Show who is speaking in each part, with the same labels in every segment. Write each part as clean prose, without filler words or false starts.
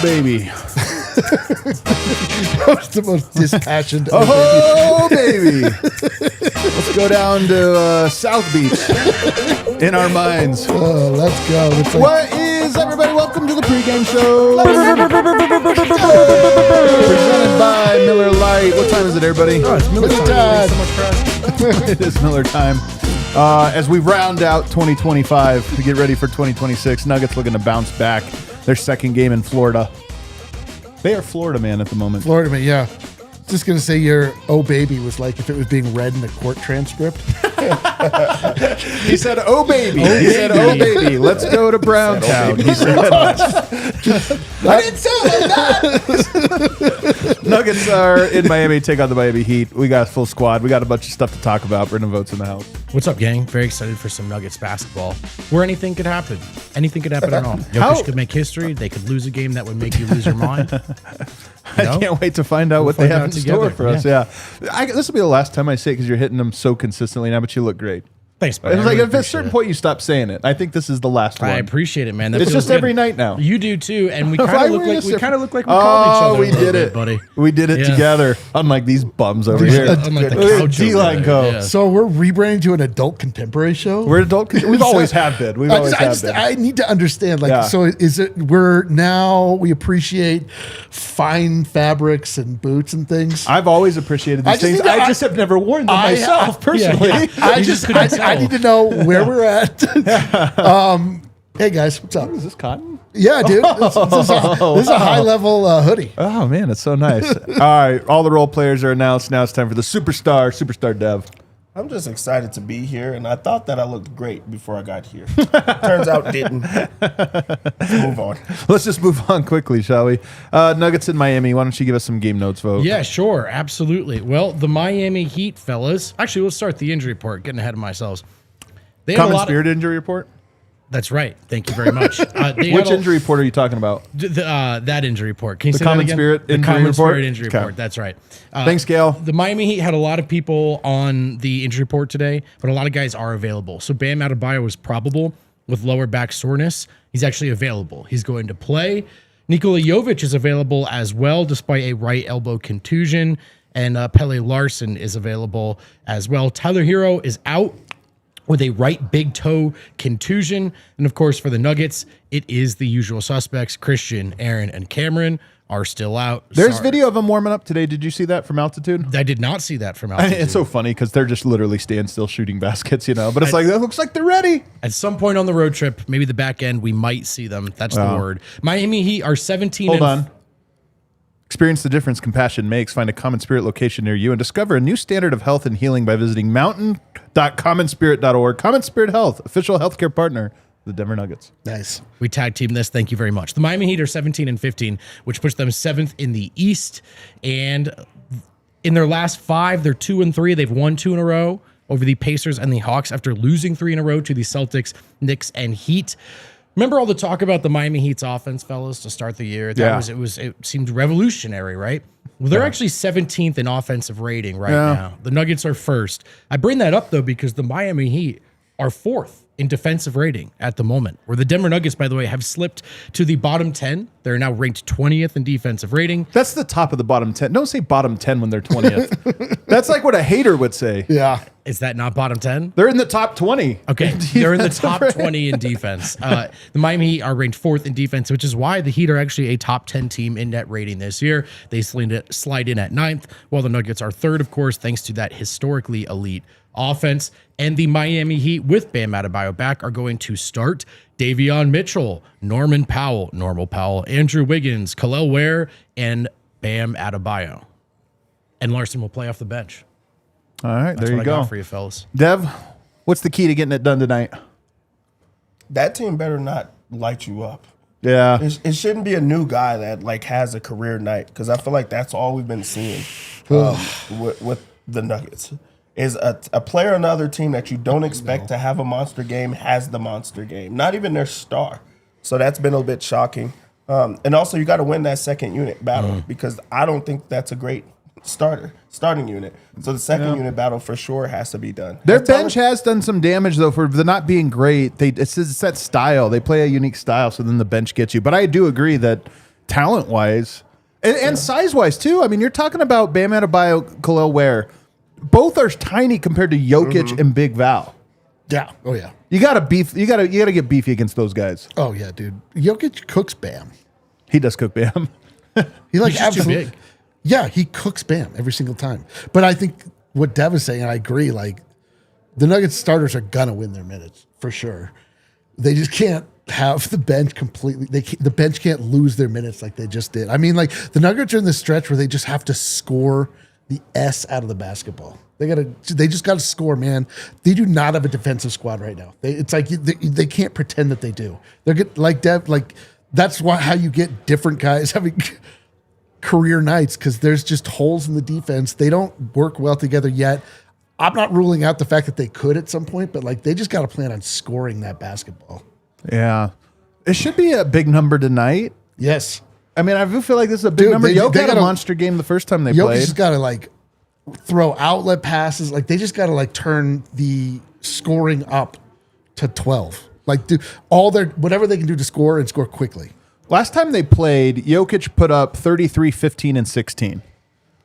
Speaker 1: Baby.
Speaker 2: That was the most dispassionate.
Speaker 1: Oh, baby. Let's go down to South Beach in our minds.
Speaker 2: Oh, let's go. It's like,
Speaker 1: What is, everybody? Welcome to the pregame show. Presented by Miller Lite. What time is it, everybody?
Speaker 2: oh, it's Miller time.
Speaker 3: Thanks so much for asking.
Speaker 1: It is Miller time. As we round out 2025 to get ready for 2026, Nuggets looking to bounce back. Their second game in Florida. They are Florida man at the moment.
Speaker 2: Florida man, yeah. Just going to say your oh baby was like if it was being read in the court transcript.
Speaker 1: He said, oh, baby. He said, oh, baby. Let's go to Browntown. He said, I didn't say it like that. Nuggets are in Miami, take on the Miami Heat. We got a full squad. We got a bunch of stuff to talk about. Brendan Votes in the house.
Speaker 3: What's up, gang? Very excited for some Nuggets basketball where anything could happen. Anything could happen at all. Jokic could make history. They could lose a game that would make you lose your mind.
Speaker 1: I can't wait to find out what they have in store for us. Yeah. This will be the last time I say it because you're hitting them so consistently now, but you look great.
Speaker 3: Thanks, man.
Speaker 1: It was like at a certain point you stop saying it. I think this is the last one.
Speaker 3: I appreciate it, man. That
Speaker 1: It's
Speaker 3: feels
Speaker 1: just
Speaker 3: good.
Speaker 1: every night now.
Speaker 3: You do too, and we
Speaker 1: Why
Speaker 3: kind of look
Speaker 1: were you
Speaker 3: like we
Speaker 1: so-
Speaker 3: called each other.
Speaker 1: We
Speaker 3: a little
Speaker 1: did
Speaker 3: bit,
Speaker 1: it,
Speaker 3: buddy.
Speaker 1: We did it
Speaker 3: Yeah.
Speaker 1: together. Unlike these bums over here.
Speaker 3: Unlike the
Speaker 1: Look at
Speaker 3: couch over
Speaker 1: D-line
Speaker 3: there.
Speaker 1: go.
Speaker 3: Yeah.
Speaker 2: So we're rebranding to an adult contemporary show.
Speaker 1: We're adult. We've always have been. We've always have been.
Speaker 2: I need to understand. Like,
Speaker 1: Yeah.
Speaker 2: so is it? We appreciate fine fabrics and boots and things.
Speaker 1: I've always appreciated these
Speaker 2: I just
Speaker 1: things.
Speaker 2: need to-
Speaker 1: I just have never worn them myself personally.
Speaker 3: Yeah.
Speaker 2: I
Speaker 3: You
Speaker 2: just
Speaker 3: just couldn't
Speaker 2: I
Speaker 3: tell.
Speaker 2: need to know where we're at. Hey guys, what's up?
Speaker 1: Is this cotton?
Speaker 2: Yeah, dude. This is a high level hoodie.
Speaker 1: Oh man, it's so nice. All right, all the role players are announced. Now it's time for the superstar Dev.
Speaker 4: I'm just excited to be here, and I thought that I looked great before I got here. Turns out didn't. Let's move on.
Speaker 1: Let's just move on quickly, shall we? Nuggets in Miami. Why don't you give us some game notes, Vote?
Speaker 3: Yeah, sure, absolutely. Well, the Miami Heat, fellas. Actually, let's start the injury report. Getting ahead of myself. They had a
Speaker 1: Common
Speaker 3: lot of-
Speaker 1: spirit injury report.
Speaker 3: That's right. Thank you very much.
Speaker 1: Which injury report are you talking about?
Speaker 3: That injury report. Can you say
Speaker 1: Common
Speaker 3: that again?
Speaker 1: Spirit
Speaker 3: the
Speaker 1: injury
Speaker 3: Common
Speaker 1: report?
Speaker 3: Spirit injury
Speaker 1: Okay.
Speaker 3: report. That's right.
Speaker 1: Thanks, Gail.
Speaker 3: The Miami Heat had a lot of people on the injury report today, but a lot of guys are available. So Bam Adebayo was probable with lower back soreness. He's actually available. He's going to play. Nikola Jokic is available as well, despite a right elbow contusion. And Pele Larson is available as well. Tyler Hero is out with a right big toe contusion. And of course, for the Nuggets, it is the usual suspects. Christian, Aaron, and Cameron are still out.
Speaker 1: There's
Speaker 3: Sorry.
Speaker 1: video of them warming up today. Did you see that from altitude?
Speaker 3: I did not see that from altitude.
Speaker 1: It's so funny because they're just literally standstill shooting baskets, But it's like, that looks like they're ready.
Speaker 3: At some point on the road trip, maybe the back end, we might see them. That's the word. Miami Heat are 17.
Speaker 1: Hold on. Experience the difference compassion makes. Find a Common Spirit location near you and discover a new standard of health and healing by visiting mountain.commonspirit.org. Common Spirit Health, official healthcare partner of the Denver Nuggets.
Speaker 2: Nice.
Speaker 3: We tag team this. Thank you very much. The Miami Heat are 17-15, which puts them 7th in the East. And in their last 5, they're 2-3. They've won 2 in a row over the Pacers and the Hawks after losing 3 in a row to the Celtics, Knicks, and Heat. Remember all the talk about the Miami Heat's offense, fellas, to start the year? It seemed revolutionary, right? Well, they're actually 17th in offensive rating right now. The Nuggets are first. I bring that up, though, because the Miami Heat are 4th in defensive rating at the moment, where the Denver Nuggets, by the way, have slipped to the bottom 10. They're now ranked 20th in defensive rating.
Speaker 1: That's the top of the bottom 10. Don't say bottom 10 when they're 20th. That's like what a hater would say.
Speaker 2: Yeah.
Speaker 3: Is that not bottom 10?
Speaker 1: They're in the top 20.
Speaker 3: Okay, they're in the top 20 in defense. The Miami Heat are ranked 4th in defense, which is why the Heat are actually a top 10 team in net rating this year. They slide in at 9th, while the Nuggets are 3rd, of course, thanks to that historically elite offense. And the Miami Heat, with Bam Adebayo back, are going to start Davion Mitchell, Norman Powell, Andrew Wiggins, Khalil Ware, and Bam Adebayo. And Larson will play off the bench.
Speaker 1: All right,
Speaker 3: That's
Speaker 1: there
Speaker 3: what
Speaker 1: you
Speaker 3: I
Speaker 1: go.
Speaker 3: got for you, fellas.
Speaker 1: Dev, what's the key to getting it done tonight?
Speaker 4: That team better not light you up.
Speaker 1: Yeah.
Speaker 4: It shouldn't be a new guy that like has a career night, because I feel like that's all we've been seeing with the Nuggets. Is a player on the other team that you don't expect to have a monster game has the monster game. Not even their star. So that's been a bit shocking. And also, you got to win that second unit battle, because I don't think that's a great starting unit. So the second unit battle for sure has to be done.
Speaker 1: Their bench has done some damage, though, for the not being great. It's that style. They play a unique style, so then the bench gets you. But I do agree that talent-wise and size-wise, too. I mean, you're talking about Bam Adebayo, Khalil Ware. Both are tiny compared to Jokic and Big Val.
Speaker 2: Yeah. Oh, yeah.
Speaker 1: You got to beef. You got to get beefy against those guys.
Speaker 2: Oh, yeah, dude. Jokic cooks Bam.
Speaker 1: He does cook Bam.
Speaker 2: He like
Speaker 3: He's just too
Speaker 2: absolutely.
Speaker 3: big.
Speaker 2: Yeah, he cooks Bam every single time. But I think what Dev is saying, and I agree, like the Nuggets starters are gonna win their minutes for sure. They just can't have the bench completely. The bench can't lose their minutes like they just did. I mean, like the Nuggets are in this stretch where they just have to score the S out of the basketball. They just got to score, man. They do not have a defensive squad right now. It's like they can't pretend that they do. They're good, like Dev, like that's how you get different guys having career nights, because there's just holes in the defense. They don't work well together yet. I'm not ruling out the fact that they could at some point, but like they just got to plan on scoring that basketball.
Speaker 1: Yeah. It should be a big number tonight.
Speaker 2: Yes.
Speaker 1: I mean, I do feel like this is a big number. Jokic had a monster game the first time they
Speaker 2: Jokic
Speaker 1: played.
Speaker 2: just got to like throw outlet passes. Like they just got to like turn the scoring up to 12. Like do whatever they can do to score and score quickly.
Speaker 1: Last time they played, Jokic put up 33, 15, and 16.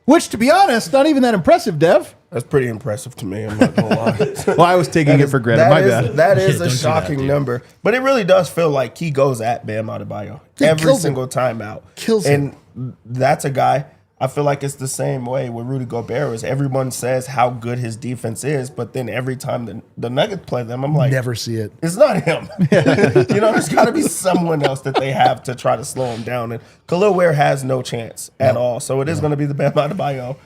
Speaker 1: Which, to be honest, not even that impressive, Dev.
Speaker 4: That's pretty impressive to me. I'm not gonna lie.
Speaker 1: Well, I was taking it for granted. My bad.
Speaker 4: That is
Speaker 3: Yeah,
Speaker 4: a
Speaker 3: don't do that,
Speaker 4: shocking
Speaker 3: dude.
Speaker 4: number, but it really does feel like he goes at Bam Adebayo every
Speaker 2: kills
Speaker 4: single time out.
Speaker 2: Kills
Speaker 4: and that's a guy. I feel like it's the same way with Rudy Gobert. Is everyone says how good his defense is, but then every time the Nuggets play them, I'm like,
Speaker 2: Never see it.
Speaker 4: it's not him. There's got to be someone else that they have to try to slow him down. And Khalil Ware has no chance at all. So it is going to be the Bam Adebayo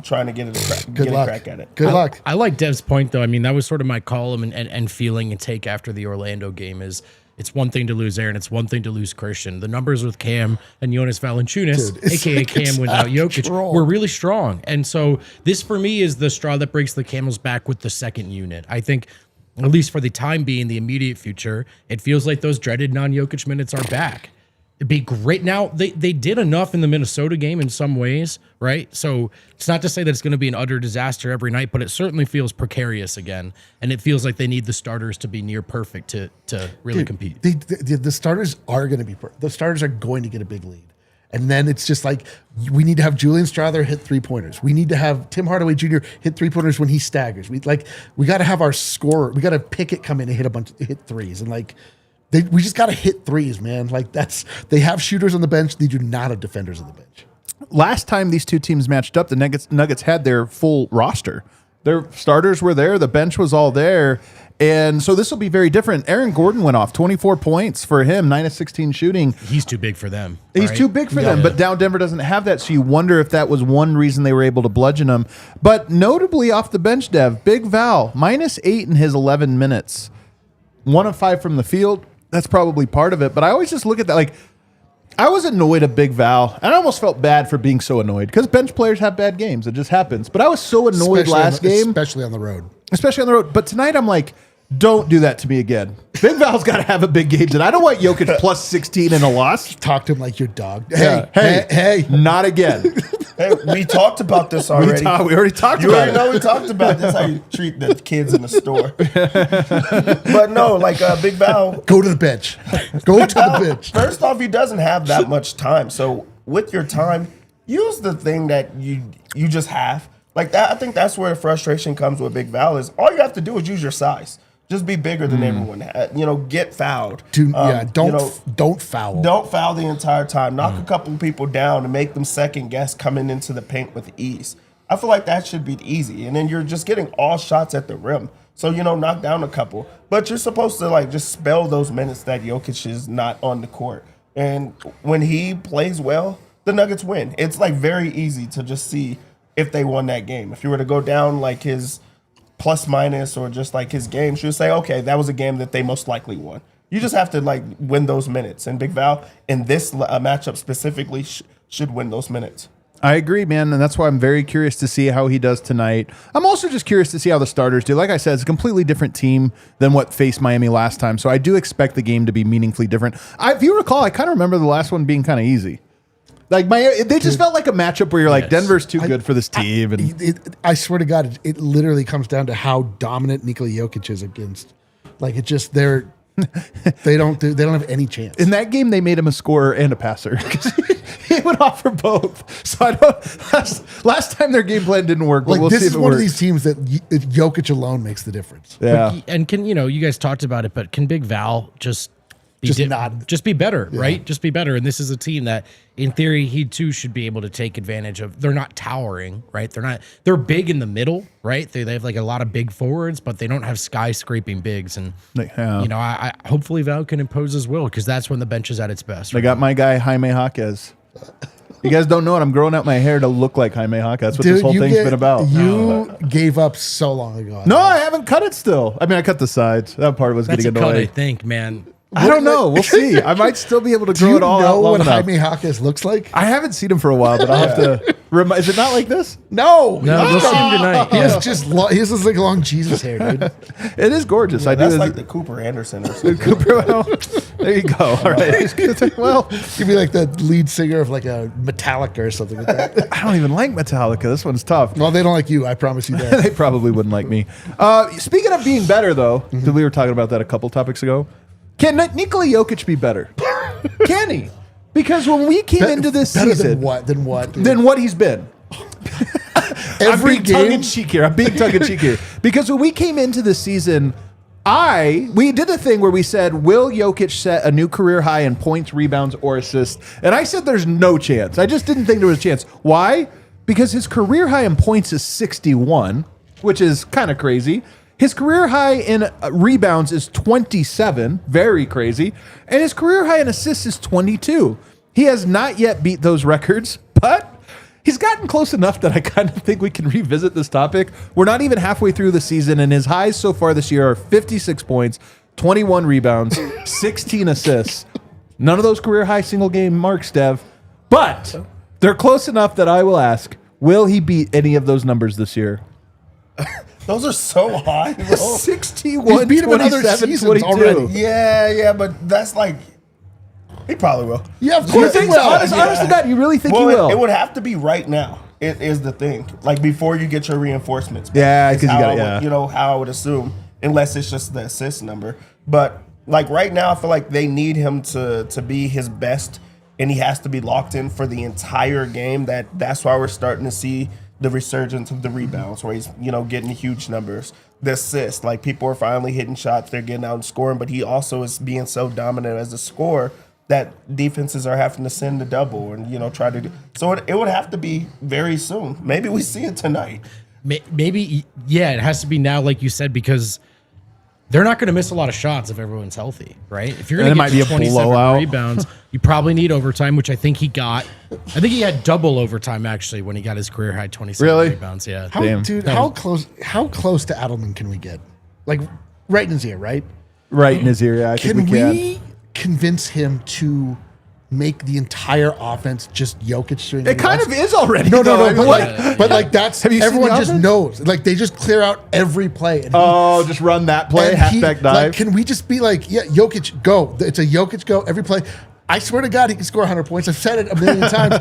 Speaker 4: trying to get a crack at it.
Speaker 2: Good luck.
Speaker 3: I like Dev's point, though. I mean, that was sort of my column and feeling and take after the Orlando game is it's one thing to lose Aaron. It's one thing to lose Christian. The numbers with Cam and Jonas Valanciunas, a.k.a. Cam without Jokic, were really strong. And so this, for me, is the straw that breaks the camel's back with the second unit. I think, at least for the time being, the immediate future, it feels like those dreaded non-Jokic minutes are back. It'd be great. Now, they did enough in the Minnesota game in some ways, right? So it's not to say that it's going to be an utter disaster every night, but it certainly feels precarious again. And it feels like they need the starters to be near perfect to really compete.
Speaker 2: The starters are going to be the starters are going to get a big lead. And then it's just like we need to have Julian Strawther hit 3-pointers. We need to have Tim Hardaway Jr. hit 3-pointers when he staggers. We got to have our scorer. We got to Pickett come in and hit threes. And like we just got to hit threes, man. Like they have shooters on the bench. They do not have defenders on the bench.
Speaker 1: Last time these two teams matched up, the Nuggets had their full roster. Their starters were there. The bench was all there. And so this will be very different. Aaron Gordon went off 24 points for him, 9 of 16 shooting.
Speaker 3: He's too big for them.
Speaker 1: He's too big for them, but now Denver doesn't have that, so you wonder if that was one reason they were able to bludgeon him. But notably off the bench, Dev, Big Val, -8 in his 11 minutes. 1 of 5 from the field. That's probably part of it. But I always just look at that like, I was annoyed at Big Val, and I almost felt bad for being so annoyed because bench players have bad games. It just happens. But I was so annoyed last game.
Speaker 2: Especially on the road.
Speaker 1: But tonight I'm like, don't do that to me again. Big Val's got to have a big game. And I don't want Jokic plus 16 in a loss.
Speaker 2: Talk to him like your dog.
Speaker 1: Hey, not again.
Speaker 4: Hey, we talked about this already.
Speaker 1: We already talked
Speaker 4: You
Speaker 1: about
Speaker 4: already
Speaker 1: it.
Speaker 4: know we talked about this, how you treat the kids in the store. But no, like Big Val.
Speaker 2: Go to the bench. Go to the bench.
Speaker 4: First off, he doesn't have that much time. So with your time, use the thing that you just have. Like that, I think that's where the frustration comes with Big Val is all you have to do is use your size. Just be bigger than everyone. Get fouled.
Speaker 2: Don't foul.
Speaker 4: Don't foul the entire time. Knock a couple people down and make them second guess coming into the paint with ease. I feel like that should be easy. And then you're just getting all shots at the rim. So, knock down a couple. But you're supposed to just spell those minutes that Jokic is not on the court. And when he plays well, the Nuggets win. It's very easy to just see if they won that game. If you were to go down his plus minus or just his games, you'll say, okay, that was a game that they most likely won. You just have to like win those minutes. And Big Val in this matchup specifically should win those minutes.
Speaker 1: I agree, man, and that's why I'm very curious to see how he does tonight. I'm also just curious to see how the starters do. Like I said, it's a completely different team than what faced Miami last time, so I do expect the game to be meaningfully different. If you recall, I kind of remember the last one being kind of easy. Like they just felt like a matchup where you're like, Denver's too good for this team.
Speaker 2: I swear to God, it literally comes down to how dominant Nikola Jokic is against. Like it just they don't have any chance.
Speaker 1: In that game, they made him a scorer and a passer. He would offer both. So I don't. Last time their game plan didn't work, but
Speaker 2: Like
Speaker 1: we'll
Speaker 2: this
Speaker 1: see if
Speaker 2: is
Speaker 1: it
Speaker 2: one
Speaker 1: works.
Speaker 2: of these teams that Jokic alone makes the difference.
Speaker 1: Yeah.
Speaker 3: And can you guys talked about it, but can Big Val just be better, right? Just be better. And this is a team that, in theory, he too should be able to take advantage of. They're not towering, right? They're big in the middle, right? They have like a lot of big forwards, but they don't have skyscraping bigs. And
Speaker 1: Yeah.
Speaker 3: I hopefully Val can impose his will, because that's when the bench is at its best.
Speaker 1: They got my guy Jaime Jaquez. You guys don't know it. I'm growing out my hair to look like Jaime Jaquez. That's what this whole thing's been about.
Speaker 2: You gave up so long ago.
Speaker 1: No, I haven't cut it still. I mean, I cut the sides. That part was
Speaker 3: That's
Speaker 1: getting
Speaker 3: a cut, I
Speaker 1: annoying.
Speaker 3: think, man.
Speaker 1: I don't know. We'll see. I might still be able to
Speaker 2: Do
Speaker 1: grow
Speaker 2: you
Speaker 1: it all out
Speaker 2: know
Speaker 1: long
Speaker 2: what
Speaker 1: enough.
Speaker 2: Jaime Jaquez looks like?
Speaker 1: I haven't seen him for a while, but I'll have to. Is it not like this?
Speaker 2: No,
Speaker 3: No, we'll see him tonight.
Speaker 2: He
Speaker 3: Yeah.
Speaker 2: has just he has this like long Jesus hair, dude.
Speaker 1: It is gorgeous. I
Speaker 4: That's
Speaker 1: do.
Speaker 4: like the Cooper Anderson or something.
Speaker 1: Cooper. Well, there you go. All right. Well,
Speaker 2: You'd be like the lead singer of like a Metallica or something like that.
Speaker 1: I don't even like Metallica. This one's tough.
Speaker 2: Well, they don't like you. I promise you that.
Speaker 1: They probably wouldn't like me. Speaking of being better, though, because we were talking about that a couple topics ago, can Nikola Jokic be better? Can he? Because when we came into this
Speaker 2: Better
Speaker 1: season,
Speaker 2: than what? Than what? dude?
Speaker 1: than what he's been.
Speaker 2: Every
Speaker 1: I'm being tongue in
Speaker 2: game.
Speaker 1: cheek here. I'm being tongue in cheek here because when we came into the season, we did a thing where we said, will Jokic set a new career high in points, rebounds, or assists? And I said there's no chance. I just didn't think there was a chance. Why? Because his career high in points is 61, which is kind of crazy. His career high in rebounds is 27, very crazy. And his career high in assists is 22. He has not yet beat those records, but he's gotten close enough that I kind of think we can revisit this topic. We're not even halfway through the season, and his highs so far this year are 56 points, 21 rebounds, 16 assists. None of those career high single game marks, Dev. But they're close enough that I will ask, will he beat any of those numbers this year?
Speaker 4: Those are so high.
Speaker 1: 61,
Speaker 2: He's beat him in other
Speaker 1: 27,
Speaker 2: seasons
Speaker 1: 22.
Speaker 2: already.
Speaker 4: Yeah, but that's like he probably will.
Speaker 2: Yeah, of
Speaker 1: You
Speaker 2: course he
Speaker 1: think
Speaker 2: will.
Speaker 1: so? Honest to God, you really think he
Speaker 4: Well,
Speaker 1: will?
Speaker 4: it would have to be right now. It is the thing. Like before you get your reinforcements.
Speaker 1: Yeah,
Speaker 4: Is
Speaker 1: 'cause you
Speaker 4: how
Speaker 1: gotta-
Speaker 4: I would-
Speaker 1: yeah.
Speaker 4: You know how I would assume, unless it's just the assist number. But like right now, I feel like they need him to be his best, and he has to be locked in for the entire game. That's why we're starting to see the resurgence of the rebounds, where he's getting huge numbers. The assists, like people are finally hitting shots, they're getting out and scoring, but he also is being so dominant as a scorer that defenses are having to send the double and try to do. So it would have to be very soon. Maybe we see it tonight.
Speaker 3: Maybe, yeah, it has to be now, like you said, because they're not going to miss a lot of shots if everyone's healthy, right? If you're going
Speaker 1: And
Speaker 3: to
Speaker 1: it
Speaker 3: get
Speaker 1: might be
Speaker 3: to
Speaker 1: a
Speaker 3: 27
Speaker 1: blowout.
Speaker 3: rebounds, you probably need overtime, which I think he got. I think he had double overtime, actually, when he got his career high 27
Speaker 1: Really?
Speaker 3: rebounds. Yeah.
Speaker 1: Damn.
Speaker 2: How close to Adelman can we get? Like right in his ear, right?
Speaker 1: Right in his ear, yeah. I think
Speaker 2: Can
Speaker 1: we can.
Speaker 2: we convince him to make the entire offense just Jokic during the
Speaker 1: It kind
Speaker 2: runs?
Speaker 1: of is already.
Speaker 2: No,
Speaker 1: though. I mean,
Speaker 2: but like that's
Speaker 1: Have you seen
Speaker 2: everyone
Speaker 1: the
Speaker 2: just
Speaker 1: offense?
Speaker 2: knows. Like they just clear out every play. And
Speaker 1: Oh, just run that play, halfback dive.
Speaker 2: Like, can we just be like, yeah, Jokic, go. It's a Jokic go every play. I swear to God, he can score 100 points. I've said it a million times.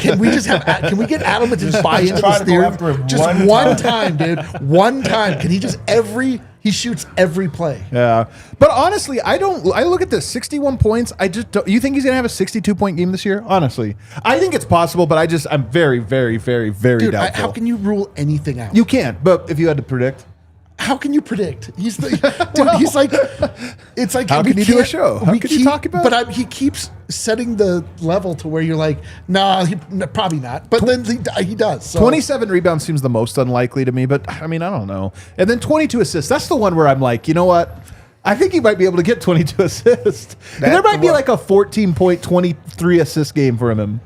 Speaker 2: Can we just can we get Adelman to just buy into
Speaker 4: try
Speaker 2: this
Speaker 4: to go
Speaker 2: theory?
Speaker 4: after him
Speaker 2: Just
Speaker 4: one
Speaker 2: one time, dude. One time. Can he just he shoots every play.
Speaker 1: Yeah, but honestly, I look at this 61 points. I just don't. You think he's gonna have a 62-point game this year? Honestly, I think it's possible, but I'm very, very, very, very
Speaker 2: Dude,
Speaker 1: doubtful.
Speaker 2: how can you rule anything out?
Speaker 1: You can't. But if you had to predict,
Speaker 2: How can you predict? He's the dude. He's like, it's like
Speaker 1: How
Speaker 2: we
Speaker 1: can you do a
Speaker 2: can't-
Speaker 1: show? How
Speaker 2: we
Speaker 1: can you talk about
Speaker 2: But he keeps setting the level to where you're like, nah, probably not. But then he does. So.
Speaker 1: 27 rebounds seems the most unlikely to me. But I mean, I don't know. And then 22 assists. That's the one where I'm like, you know what? I think he might be able to get 22 assists. And there might be like a 14-point, 23 assist game for him.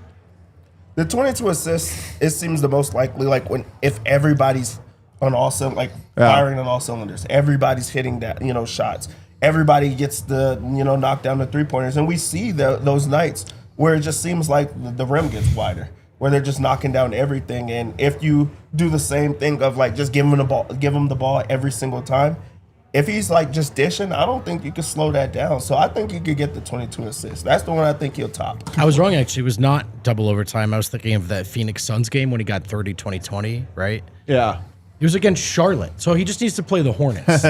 Speaker 4: The 22 assists, it seems the most likely. Like if everybody's on all firing on all cylinders, everybody's hitting that shots. everybody gets the knock down the 3-pointers, and we see those nights where it just seems like the rim gets wider, where they're just knocking down everything. And if you do the same thing of like just give him the ball every single time, if he's like just dishing, I don't think you can slow that down. So I think he could get the 22 assists. That's the one I think he'll top.
Speaker 3: I was wrong, actually. It was not double overtime. I was thinking of that Phoenix Suns game when he got 30, 20, 20, right?
Speaker 1: Yeah.
Speaker 3: He was against Charlotte, so he just needs to play the Hornets.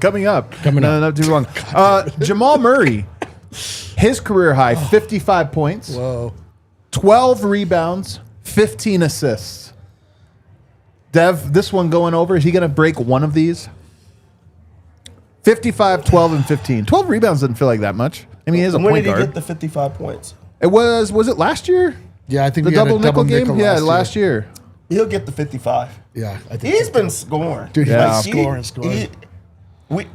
Speaker 1: Coming up.
Speaker 3: No,
Speaker 1: not too long. Jamal Murray, his career high, 55 points.
Speaker 2: Whoa.
Speaker 1: 12 rebounds, 15 assists. Dev, this one going over, is he going to break one of these? 55, 12, and 15. 12 rebounds doesn't feel like that much. I mean, he has a
Speaker 4: When
Speaker 1: point
Speaker 4: did he
Speaker 1: guard.
Speaker 4: get the 55 points?
Speaker 1: It was it last year?
Speaker 2: Yeah, I think
Speaker 1: The
Speaker 2: we had
Speaker 1: double
Speaker 2: a
Speaker 1: nickel game? Yeah,
Speaker 2: nickel
Speaker 1: last year.
Speaker 4: He'll get the 55.
Speaker 2: Yeah, I think
Speaker 4: He's
Speaker 2: so,
Speaker 4: been
Speaker 2: too.
Speaker 4: scoring.
Speaker 2: Dude,
Speaker 1: Yeah.
Speaker 2: he's scoring.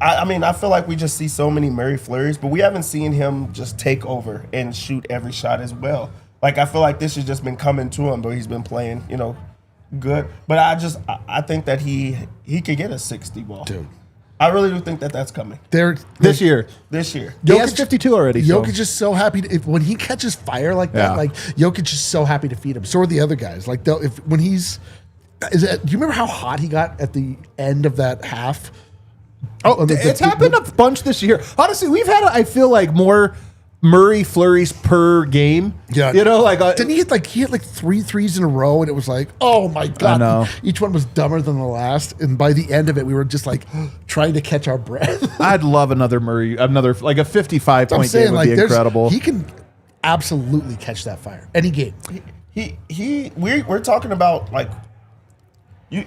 Speaker 4: I mean, I feel like we just see so many Murray flurries, but we haven't seen him just take over and shoot every shot as well. Like, I feel like this has just been coming to him, but he's been playing, good. But I think that he could get a 60 ball.
Speaker 2: Dude.
Speaker 4: I really do think that that's coming
Speaker 1: This year.
Speaker 4: this year.
Speaker 1: He has 52 already. So.
Speaker 2: Jokic is so happy when he catches fire like that.
Speaker 1: Yeah.
Speaker 2: Like Jokic is so happy to feed him. So are the other guys. Like do you remember how hot he got at the end of that half?
Speaker 1: Oh, it's happened a bunch this year. Honestly, we've had, I feel like, more Murray flurries per game.
Speaker 2: Yeah, didn't he he had like 3 threes in a row, and it was like, oh my god,
Speaker 1: know.
Speaker 2: each one was dumber than the last. And by the end of it, we were just like trying to catch our breath.
Speaker 1: I'd love another Murray, like a 55
Speaker 2: I'm
Speaker 1: point
Speaker 2: saying
Speaker 1: game would
Speaker 2: like
Speaker 1: be incredible.
Speaker 2: he can absolutely catch that fire any game.
Speaker 4: We're talking about like,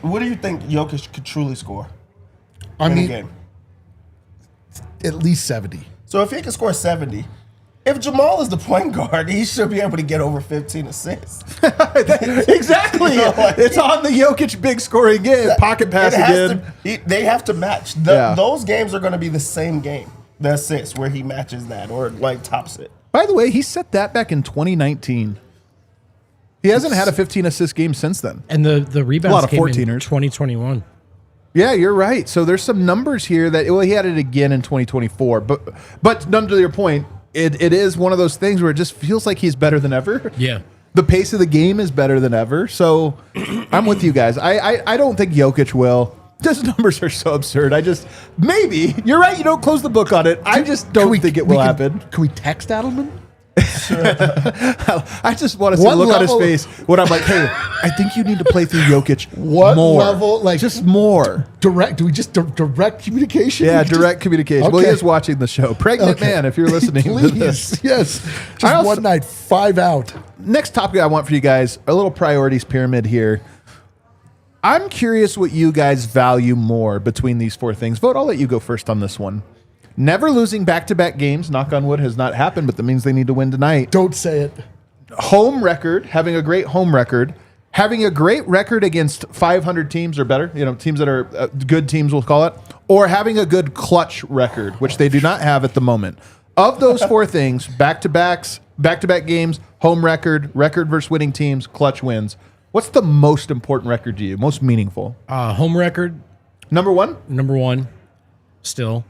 Speaker 4: what do you think Jokic could truly score
Speaker 2: I
Speaker 4: in a
Speaker 2: mean,
Speaker 4: game?
Speaker 2: at least 70.
Speaker 4: So if he can score 70, if Jamal is the point guard, he should be able to get over 15 assists.
Speaker 1: Exactly. It's on the Jokic big scoring game. Pocket pass again.
Speaker 4: They have to match. Those games are going to be the same game. The assists where he matches that or like tops it.
Speaker 1: By the way, he set that back in 2019. He hasn't had a 15 assist game since then.
Speaker 3: And the rebounds
Speaker 1: A lot of
Speaker 3: came
Speaker 1: 14ers.
Speaker 3: in 2021.
Speaker 1: Yeah, you're right. So there's some numbers here that he had it again in 2024. But none to your point, it is one of those things where it just feels like he's better than ever.
Speaker 3: Yeah.
Speaker 1: The pace of the game is better than ever. So I'm with you guys. I don't think Jokic will. Those numbers are so absurd. Maybe. You're right. You don't close the book on it. I just don't think it will happen.
Speaker 2: Can we text Adelman?
Speaker 1: I just want to see the look on his face when I'm like, hey, I think you need to play through Jokic
Speaker 2: What
Speaker 1: more.
Speaker 2: level? Like
Speaker 1: just more.
Speaker 2: direct? Do we just direct communication?
Speaker 1: Yeah,
Speaker 2: We just-
Speaker 1: direct communication. Well, he
Speaker 2: Okay.
Speaker 1: is watching the show. Pregnant
Speaker 2: Okay.
Speaker 1: man, if you're listening to this.
Speaker 2: Please, yes.
Speaker 1: I
Speaker 2: Just
Speaker 1: also-
Speaker 2: one night, 5 out.
Speaker 1: Next topic I want for you guys, a little priorities pyramid here. I'm curious what you guys value more between these 4 things. Vote, I'll let you go first on this one. Never losing back-to-back games, knock on wood, has not happened, but that means they need to win tonight.
Speaker 2: Don't say it.
Speaker 1: Home record, having a great home record, having a great record against 500 teams or better, teams that are good teams, we'll call it, or having a good clutch record, which they do not have at the moment. Of those 4 things, back-to-backs, back-to-back games, home record versus winning teams, clutch wins. What's the most important record to you, most meaningful?
Speaker 3: Home record,
Speaker 1: Number 1?
Speaker 3: number 1, still.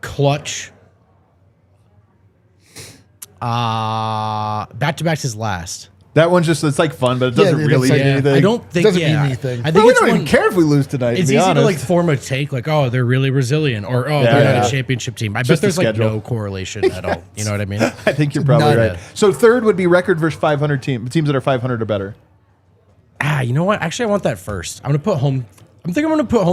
Speaker 3: Clutch. Back-to-back's his last.
Speaker 1: That one's just, it's like fun, but it doesn't
Speaker 2: Yeah,
Speaker 1: really
Speaker 2: it's like-
Speaker 1: mean anything.
Speaker 3: I don't think
Speaker 2: Doesn't mean
Speaker 3: yeah,
Speaker 2: anything.
Speaker 3: I
Speaker 1: Well,
Speaker 3: think
Speaker 1: we
Speaker 3: it's
Speaker 1: don't even
Speaker 3: one,
Speaker 1: care if we lose tonight,
Speaker 3: it's
Speaker 1: to be
Speaker 3: easy
Speaker 1: honest.
Speaker 3: to like form a take like, oh, they're really resilient, or oh,
Speaker 1: Yeah,
Speaker 3: they're
Speaker 1: yeah.
Speaker 3: not a championship team. I bet
Speaker 1: Just the
Speaker 3: there's like
Speaker 1: schedule.
Speaker 3: no correlation at all. You know what I mean?
Speaker 1: I think you're probably
Speaker 2: None.
Speaker 1: right. So third would be record versus 500 teams that are 500 or better.
Speaker 3: You know what? Actually, I want that first. I'm gonna put home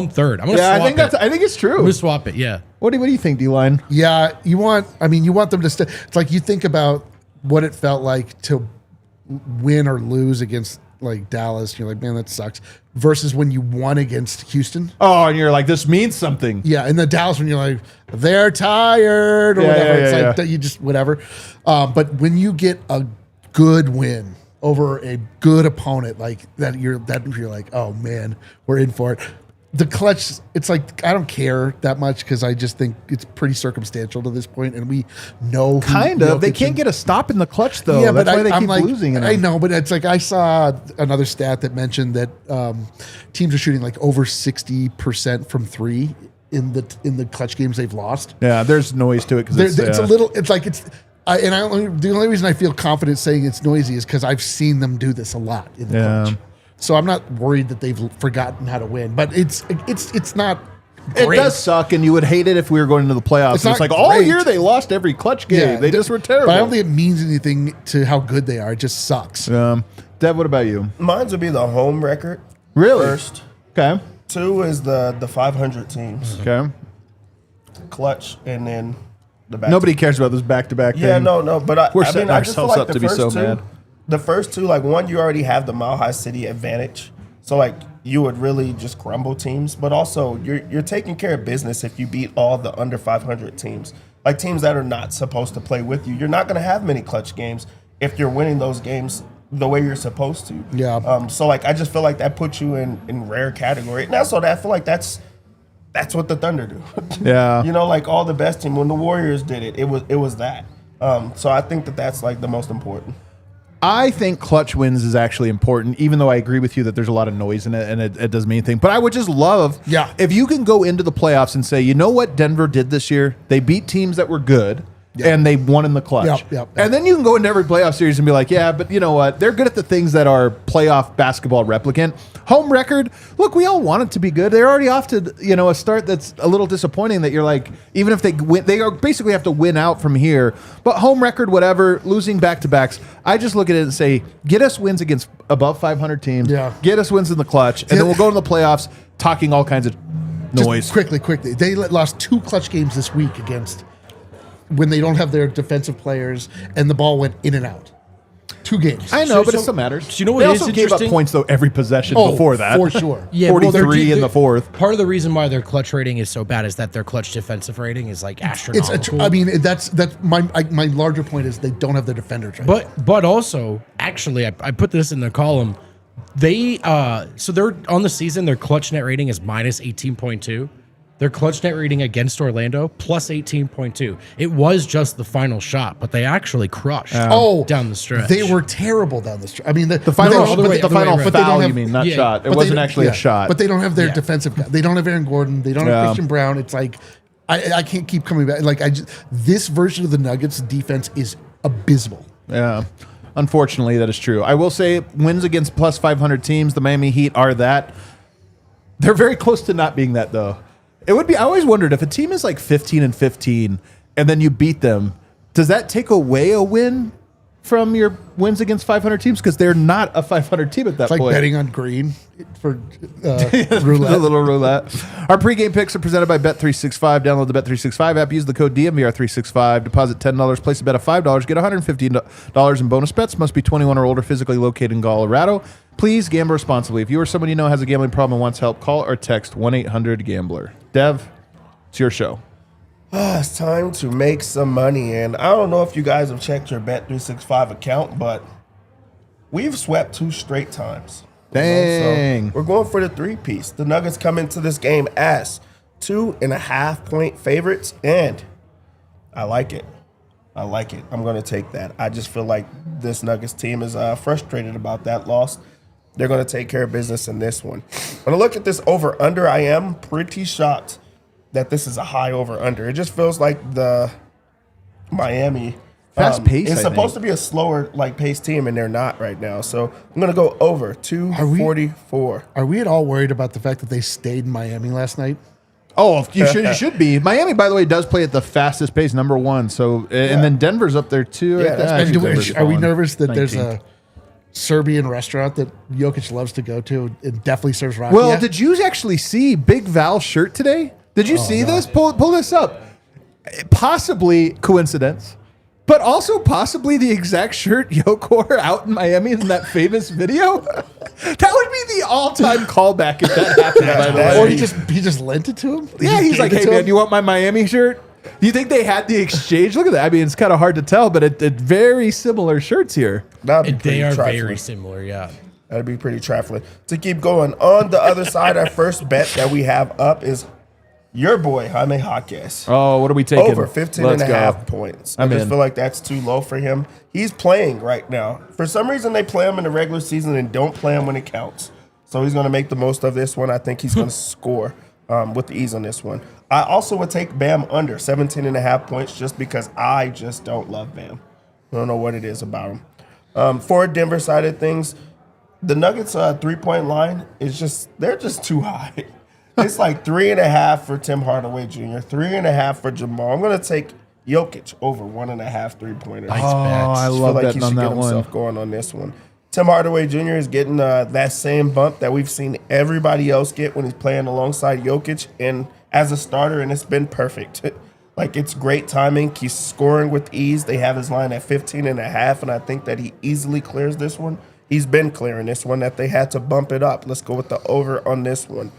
Speaker 3: third. I'm gonna
Speaker 1: Yeah,
Speaker 3: swap it.
Speaker 1: I think it's true.
Speaker 3: I'm gonna swap it. Yeah.
Speaker 1: What do you think, D-Line?
Speaker 2: Yeah, you want them to stay. It's like you think about what it felt like to win or lose against like Dallas. You're like, man, that sucks. Versus when you won against Houston.
Speaker 1: Oh, and you're like, this means something.
Speaker 2: Yeah, and the Dallas when you're like, they're tired or
Speaker 1: Yeah,
Speaker 2: whatever.
Speaker 1: yeah,
Speaker 2: It's
Speaker 1: yeah,
Speaker 2: like
Speaker 1: yeah.
Speaker 2: that you just whatever. But when you get a good win over a good opponent like that, you're like, oh man, we're in for it. The clutch, it's like I don't care that much because I just think it's pretty circumstantial to this point, and we know who
Speaker 1: Kind of. They
Speaker 2: Jokic
Speaker 1: can't
Speaker 2: and-
Speaker 1: get a stop in the clutch, though.
Speaker 2: Yeah,
Speaker 1: That's
Speaker 2: but
Speaker 1: why they
Speaker 2: I'm
Speaker 1: keep
Speaker 2: like,
Speaker 1: losing. In
Speaker 2: I
Speaker 1: them.
Speaker 2: know, but it's like I saw another stat that mentioned that teams are shooting like over 60% from 3 in the clutch games they've lost.
Speaker 1: Yeah, there's noise to it because
Speaker 2: It's a little. It's like it's. The only reason I feel confident saying it's noisy is because I've seen them do this a lot in the clutch. So I'm not worried that they've forgotten how to win. But it's not.
Speaker 1: It
Speaker 2: great.
Speaker 1: does suck, and you would hate it if we were going into the playoffs.
Speaker 2: It's
Speaker 1: It's
Speaker 2: not
Speaker 1: like all
Speaker 2: great.
Speaker 1: year they lost every clutch game. They just were terrible.
Speaker 2: But I don't think it means anything to how good they are. It just sucks.
Speaker 1: Dev, what about you?
Speaker 4: Mine would be the home record.
Speaker 1: Really?
Speaker 4: First.
Speaker 1: Okay.
Speaker 4: 2 is the 500 teams.
Speaker 1: Okay.
Speaker 4: Clutch, and then the back.
Speaker 1: Nobody cares about this back-to-back thing.
Speaker 4: Yeah, no. But
Speaker 1: We're
Speaker 4: I
Speaker 1: setting
Speaker 4: mean, I just feel
Speaker 1: ourselves
Speaker 4: like
Speaker 1: up to be so mad.
Speaker 4: The first 2, like one, you already have the Mile High City advantage. So like you would really just crumble teams, but also you're taking care of business if you beat all the under 500 teams. Like teams that are not supposed to play with you. You're not going to have many clutch games if you're winning those games the way you're supposed to.
Speaker 2: Yeah.
Speaker 4: So like I just feel like that puts you in rare category. And also I feel like that's what the Thunder do.
Speaker 1: Yeah.
Speaker 4: You know, like all the best team when the Warriors did it was that. So I think that's like the most important.
Speaker 1: I think clutch wins is actually important, even though I agree with you that there's a lot of noise in it and it doesn't mean anything. But I would just love if you can go into the playoffs and say, you know what Denver did this year? They beat teams that were good. And they won in the clutch.
Speaker 2: Yep.
Speaker 1: And then you can go into every playoff series and be like, yeah, but you know what? They're good at the things that are playoff basketball replicant. Home record, look, we all want it to be good. They're already off to a start that's a little disappointing that you're like, even if they win, basically have to win out from here. But home record, whatever, losing back-to-backs, I just look at it and say, get us wins against above 500 teams.
Speaker 2: Yeah.
Speaker 1: Get us wins in the clutch. And then we'll go into the playoffs talking all kinds of noise.
Speaker 2: Just quickly. They lost 2 clutch games this week against when they don't have their defensive players and the ball went in and out. 2 games.
Speaker 1: I know, but it still matters.
Speaker 3: So you know what
Speaker 1: they
Speaker 3: is
Speaker 1: also gave up
Speaker 3: interesting?
Speaker 1: points though every possession before that.
Speaker 2: For sure.
Speaker 3: Yeah,
Speaker 1: 43 in the fourth.
Speaker 3: Part of the reason why their clutch rating is so bad is that their clutch defensive rating is like astronomical.
Speaker 2: I mean, that's my larger point is they don't have their defenders right.
Speaker 3: But also, actually, I put this in the column. They so they're on the season. Their clutch net rating is minus 18.2. Their clutch net rating against Orlando plus 18.2. It was just the final shot, but they actually crushed down the stretch.
Speaker 2: They were terrible down the stretch. I mean, the
Speaker 1: final
Speaker 2: but they
Speaker 1: foul,
Speaker 2: don't have,
Speaker 1: you mean, not
Speaker 3: yeah,
Speaker 1: shot. It
Speaker 2: but
Speaker 1: wasn't
Speaker 2: they-
Speaker 1: actually
Speaker 2: yeah,
Speaker 1: a shot.
Speaker 2: But they don't have their defensive guy. They don't have Aaron Gordon. They don't have Christian Brown. It's like I can't keep coming back. Like this version of the Nuggets defense is abysmal.
Speaker 1: Yeah. Unfortunately, that is true. I will say wins against plus 500 teams, the Miami Heat are that. They're very close to not being that, though. It would be. I always wondered if a team is like 15-15 and then you beat them, does that take away a win from your wins against 500 teams? Because they're not a 500 team at that
Speaker 2: It's like
Speaker 1: point.
Speaker 2: betting on green for
Speaker 1: The
Speaker 2: roulette.
Speaker 1: little roulette. Our pregame picks are presented by Bet365. Download the Bet365 app. Use the code DNVR365. Deposit $10. Place a bet of $5. Get $150 in bonus bets. Must be 21 or older. Physically located in Colorado. Please gamble responsibly. If you or someone you know has a gambling problem and wants help, call or text 1-800-GAMBLER. Dev, it's your show.
Speaker 4: It's time to make some money. And I don't know if you guys have checked your Bet365 account, but we've swept 2 straight times.
Speaker 1: Dang.
Speaker 4: So we're going for the 3-piece. The Nuggets come into this game as 2.5-point favorites, and I like it. I'm going to take that. I just feel like this Nuggets team is frustrated about that loss. They're going to take care of business in this one. When I look at this over-under, I am pretty shocked that this is a high over-under. It just feels like the Miami
Speaker 1: Fast pace,
Speaker 4: it's
Speaker 1: I
Speaker 4: supposed
Speaker 1: think.
Speaker 4: to be a slower paced team, and they're not right now. So I'm going to go over 244.
Speaker 2: Are we at all worried about the fact that they stayed in Miami last night?
Speaker 1: Oh, you should be. Miami, by the way, does play at the fastest pace, number 1. So, and then Denver's up there too.
Speaker 4: Yeah, that's
Speaker 2: And
Speaker 1: Denver's
Speaker 2: are we
Speaker 1: fallen
Speaker 2: nervous that there's
Speaker 1: 19th.
Speaker 2: a Serbian restaurant that Jokic loves to go to and definitely serves rakia?
Speaker 1: Well, did you actually see Big Val's shirt today? Did you see this? Pull this up. Possibly coincidence, but also possibly the exact shirt Jokic wore out in Miami in that famous video. That would be the all-time callback if that happened. By the way.
Speaker 2: Or he just lent it to him?
Speaker 1: Yeah, he's like, hey, man, you want my Miami shirt? Do you think they had the exchange? Look at that. I mean, it's kind of hard to tell, but it's very similar shirts here.
Speaker 4: That'd be pretty
Speaker 3: They are
Speaker 4: trifling.
Speaker 3: very similar, yeah.
Speaker 4: That'd be pretty trifling. To keep going, on the other side, our first bet that we have up is your boy, Jaime Jaquez.
Speaker 1: Oh, what are we taking?
Speaker 4: Over 15
Speaker 1: Let's
Speaker 4: and a
Speaker 1: go.
Speaker 4: half points. I
Speaker 1: I'm
Speaker 4: just
Speaker 1: in.
Speaker 4: feel like that's too low for him. He's playing right now. For some reason, they play him in the regular season and don't play him when it counts. So he's going to make the most of this one. I think he's going to score. with the ease on this one. I also would take Bam under 17.5 points just because I just don't love Bam. I don't know what it is about him. For Denver side of things, the Nuggets 3-point line is they're just too high. It's like 3.5 for Tim Hardaway Jr., 3.5 for Jamal. I'm going to take Jokic over 1.5 3-pointers.
Speaker 3: Nice
Speaker 1: Oh,
Speaker 3: bet.
Speaker 1: I
Speaker 4: I feel
Speaker 1: love
Speaker 4: like
Speaker 1: betting
Speaker 4: he
Speaker 1: on
Speaker 4: should
Speaker 1: that
Speaker 4: get
Speaker 1: one.
Speaker 4: himself going on this one. Tim Hardaway Jr. is getting that same bump that we've seen everybody else get when he's playing alongside Jokic and as a starter, and it's been perfect. Like, it's great timing. He's scoring with ease. They have his line at 15.5, and I think that he easily clears this one. He's been clearing this one, that they had to bump it up. Let's go with the over on this one.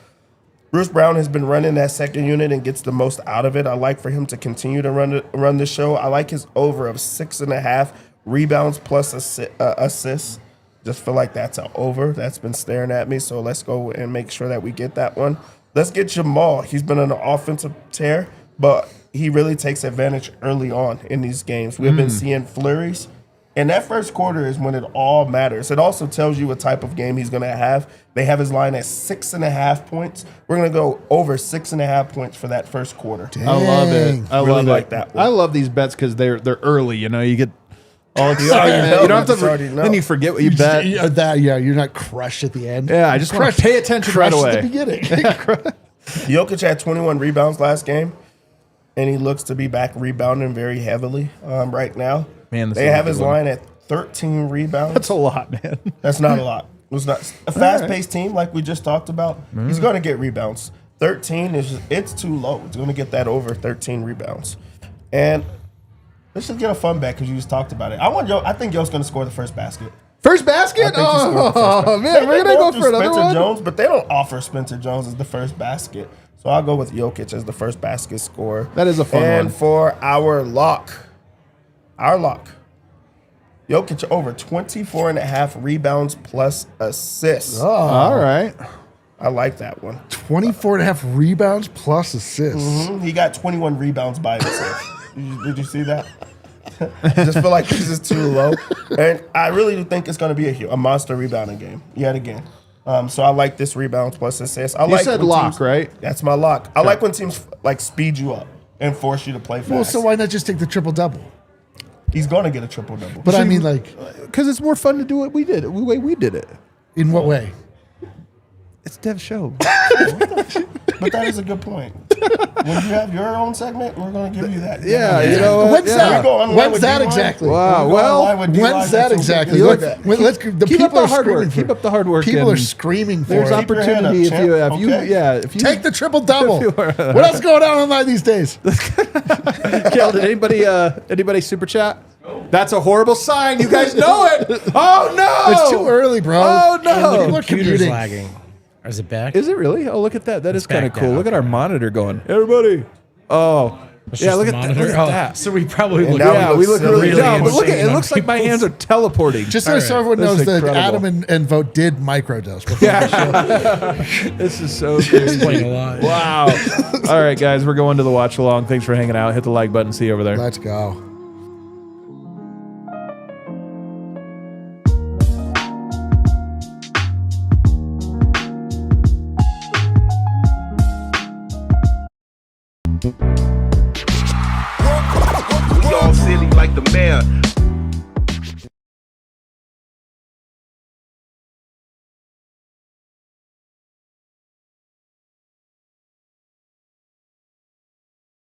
Speaker 4: Bruce Brown has been running that second unit and gets the most out of it. I like for him to continue to run the show. I like his over of 6.5 rebounds plus assists. Just feel like that's an over. That's been staring at me. So let's go and make sure that we get that one. Let's get Jamal. He's been on an offensive tear, but he really takes advantage early on in these games. We've been seeing flurries. And that first quarter is when it all matters. It also tells you what type of game he's going to have. They have his line at 6.5 points. We're going to go over 6.5 points for that first quarter.
Speaker 1: I love it. I
Speaker 4: Really
Speaker 1: love
Speaker 4: like
Speaker 1: it.
Speaker 4: that one.
Speaker 1: I love these bets because they're early. You know, you get all
Speaker 4: already
Speaker 1: excited.
Speaker 4: know.
Speaker 1: You don't have
Speaker 4: You already
Speaker 1: to.
Speaker 4: know.
Speaker 1: Then you forget what you bet.
Speaker 2: You're not crushed at the end.
Speaker 1: Yeah, I just want to pay attention right
Speaker 2: Crushed
Speaker 1: away.
Speaker 2: at the beginning.
Speaker 4: Jokic had 21 rebounds last game, and he looks to be back rebounding very heavily right now.
Speaker 1: Man, this
Speaker 4: they
Speaker 1: is a
Speaker 4: have
Speaker 1: good
Speaker 4: his
Speaker 1: one.
Speaker 4: line at 13 rebounds.
Speaker 1: That's a lot, man.
Speaker 4: That's not a lot. It's not a fast-paced team like we just talked about. He's going to get rebounds. 13 it's too low. It's going to get that over 13 rebounds. And let's just get a fun bet because you just talked about it. I think Yo's going to score the first basket.
Speaker 1: First basket?
Speaker 4: I think he scored the first basket.
Speaker 1: Man, we're
Speaker 4: They
Speaker 1: going to
Speaker 4: both
Speaker 1: go for
Speaker 4: do
Speaker 1: another
Speaker 4: Spencer
Speaker 1: one.
Speaker 4: Jones, but they don't offer Spencer Jones as the first basket. So I'll go with Jokic as the first basket scorer.
Speaker 1: That is a fun
Speaker 4: and
Speaker 1: one.
Speaker 4: for our lock, Jokic over 24.5 rebounds plus assists.
Speaker 1: All right.
Speaker 4: I like that one.
Speaker 2: 24.5 rebounds plus assists.
Speaker 4: He got 21 rebounds by himself. Did you see that? Just feel like this is too low. And I really do think it's going to be a monster rebounding game yet again. So I like this rebounds plus assists. I like
Speaker 1: said
Speaker 4: when
Speaker 1: lock,
Speaker 4: teams-
Speaker 1: right?
Speaker 4: That's my lock. I like when teams like speed you up and force you to play fast.
Speaker 2: Well, so why not just take the triple double?
Speaker 4: He's going to get a triple double.
Speaker 2: But I mean, like,
Speaker 1: Because it's more fun to do what we did, the way we did it.
Speaker 2: in what way?
Speaker 1: It's Dev's show.
Speaker 4: But that is a good point. When you have your own segment, we're going to give you that.
Speaker 1: Yeah, you know what?
Speaker 2: When's
Speaker 1: Yeah.
Speaker 2: that?
Speaker 4: We go online
Speaker 2: When's
Speaker 4: with
Speaker 2: that
Speaker 4: D-Line?
Speaker 2: exactly?
Speaker 1: Wow.
Speaker 4: We go
Speaker 1: Well,
Speaker 4: online with D-Line,
Speaker 2: When's that
Speaker 4: that's what we
Speaker 2: exactly?
Speaker 4: do.
Speaker 2: Look,
Speaker 4: That.
Speaker 2: let's, the
Speaker 1: Keep
Speaker 2: people
Speaker 1: up the
Speaker 2: are
Speaker 1: hard work.
Speaker 2: screaming for
Speaker 1: Keep
Speaker 2: it.
Speaker 1: up the hard work.
Speaker 2: People are
Speaker 1: and
Speaker 2: screaming for
Speaker 1: There's
Speaker 2: it.
Speaker 4: Keep your hand
Speaker 1: opportunity
Speaker 4: up,
Speaker 1: if you,
Speaker 4: champ. Okay.
Speaker 1: if you
Speaker 2: Take the triple double.
Speaker 1: If you are,
Speaker 2: What else going on online these days?
Speaker 1: Kel, did anybody super chat? That's a horrible sign. You guys know it. Oh no!
Speaker 2: It's too early, bro.
Speaker 1: Oh no!
Speaker 2: People are
Speaker 3: Computer's
Speaker 2: commuting.
Speaker 3: lagging. Is it back?
Speaker 1: Is it really? Oh, look at that. That is kind of
Speaker 3: back
Speaker 1: cool.
Speaker 3: down.
Speaker 1: Look at our monitor going. Everybody. Oh.
Speaker 3: It's
Speaker 1: Yeah,
Speaker 3: just
Speaker 1: look
Speaker 3: the
Speaker 1: at that.
Speaker 3: monitor?
Speaker 1: Look at
Speaker 3: Oh,
Speaker 1: that.
Speaker 3: So we probably look.
Speaker 4: now
Speaker 1: Yeah,
Speaker 4: we
Speaker 1: we
Speaker 4: look
Speaker 1: look really
Speaker 3: silly
Speaker 1: dumb. But look at
Speaker 3: insane
Speaker 1: it.
Speaker 3: on
Speaker 1: Looks like my
Speaker 3: people's-
Speaker 1: hands are teleporting.
Speaker 2: Just so
Speaker 3: All right.
Speaker 2: everyone
Speaker 1: This
Speaker 2: knows
Speaker 1: is
Speaker 2: that
Speaker 1: incredible.
Speaker 2: Adam and Vote did microdose before the show.
Speaker 1: This is so crazy.
Speaker 3: Explain a lot.
Speaker 1: Wow. All right, guys, we're going to the watch along. Thanks for hanging out. Hit the like button. See you over there.
Speaker 2: Let's go.
Speaker 5: We all silly like the mayor.